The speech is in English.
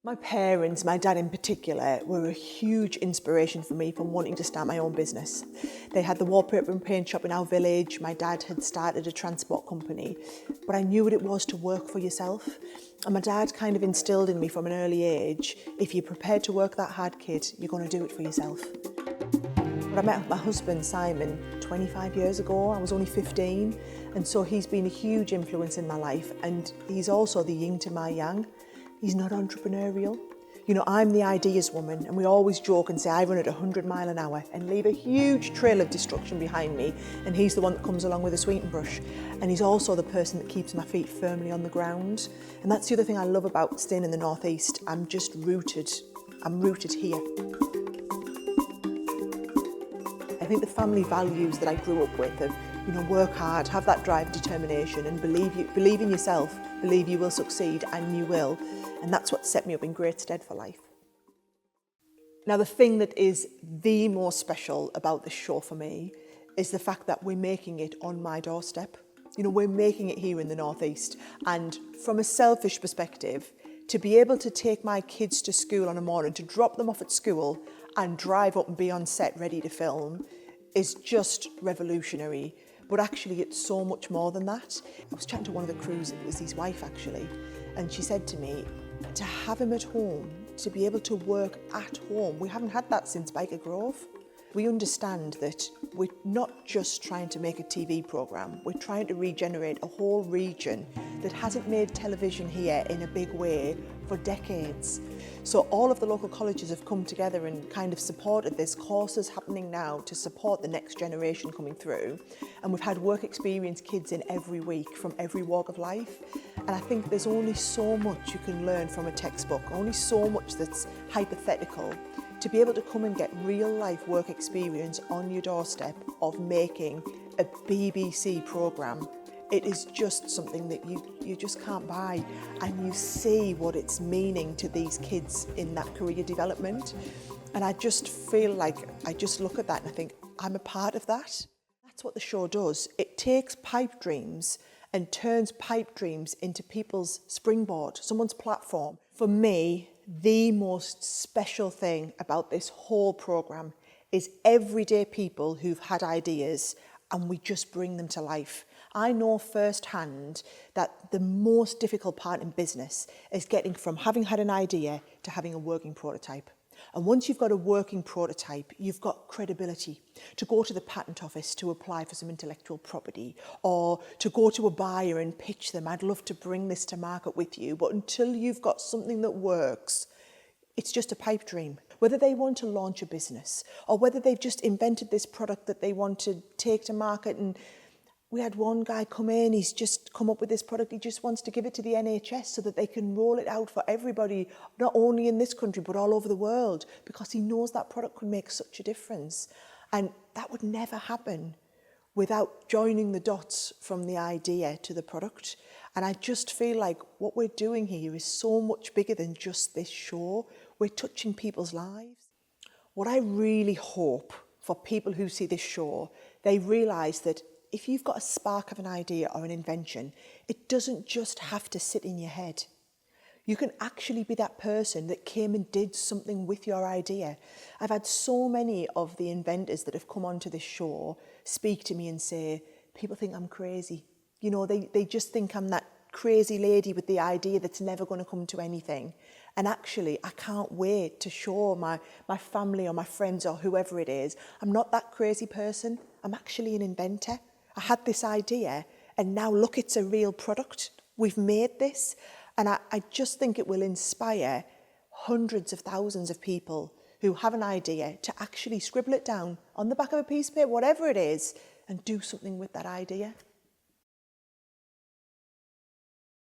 My parents, my dad in particular, were a huge inspiration for me from wanting to start my own business. They had the wallpaper and paint shop in our village. My dad had started a transport company, but I knew what it was to work for yourself. And my dad kind of instilled in me from an early age, if you're prepared to work that hard, kid, you're going to do it for yourself. But I met my husband, Simon, 25 years ago. I was only 15, and so he's been a huge influence in my life, and he's also the yin to my yang. He's not entrepreneurial. You know, I'm the ideas woman, and we always joke and say I run at 100 miles an hour and leave a huge trail of destruction behind me, and he's the one that comes along with a sweeping brush. And he's also the person that keeps my feet firmly on the ground. And that's the other thing I love about staying in the Northeast. I'm rooted here. I think the family values that I grew up with of, you know, work hard, have that drive and determination, and believe in yourself, believe you will succeed, and you will. And that's what set me up in great stead for life. Now, the thing that is the most special about this show for me is the fact that we're making it on my doorstep. You know, we're making it here in the Northeast. And from a selfish perspective, to be able to take my kids to school on a morning, to drop them off at school and drive up and be on set ready to film is just revolutionary. But actually, it's so much more than that. I was chatting to one of the crews, it was his wife actually, and she said to me, to have him at home, to be able to work at home, we haven't had that since Biker Grove. We understand that we're not just trying to make a TV programme, we're trying to regenerate a whole region that hasn't made television here in a big way for decades. So all of the local colleges have come together and kind of supported this. Courses happening now to support the next generation coming through. And we've had work experience kids in every week from every walk of life. And I think there's only so much you can learn from a textbook, only so much that's hypothetical. To be able to come and get real life work experience on your doorstep of making a BBC programme, it is just something that you just can't buy, and you see what it's meaning to these kids in that career development. And I just feel like I just look at that and I think I'm a part of that. That's what the show does. It takes pipe dreams and turns pipe dreams into people's springboard, someone's platform. For me, the most special thing about this whole programme is everyday people who've had ideas and we just bring them to life. I know firsthand that the most difficult part in business is getting from having had an idea to having a working prototype. And once you've got a working prototype, you've got credibility to go to the patent office to apply for some intellectual property, or to go to a buyer and pitch them, I'd love to bring this to market with you. But until you've got something that works, it's just a pipe dream. Whether they want to launch a business or whether they've just invented this product that they want to take to market. And we had one guy come in, he's just come up with this product, he just wants to give it to the NHS so that they can roll it out for everybody, not only in this country, but all over the world, because he knows that product could make such a difference. And that would never happen without joining the dots from the idea to the product. And I just feel like what we're doing here is so much bigger than just this show. We're touching people's lives. What I really hope for people who see this show, they realise that if you've got a spark of an idea or an invention, it doesn't just have to sit in your head. You can actually be that person that came and did something with your idea. I've had so many of the inventors that have come onto this show speak to me and say, people think I'm crazy. You know, they just think I'm that crazy lady with the idea that's never going to come to anything. And actually, I can't wait to show my family or my friends or whoever it is, I'm not that crazy person. I'm actually an inventor. I had this idea and now look, it's a real product. We've made this. And I just think it will inspire hundreds of thousands of people who have an idea to actually scribble it down on the back of a piece of paper, whatever it is, and do something with that idea.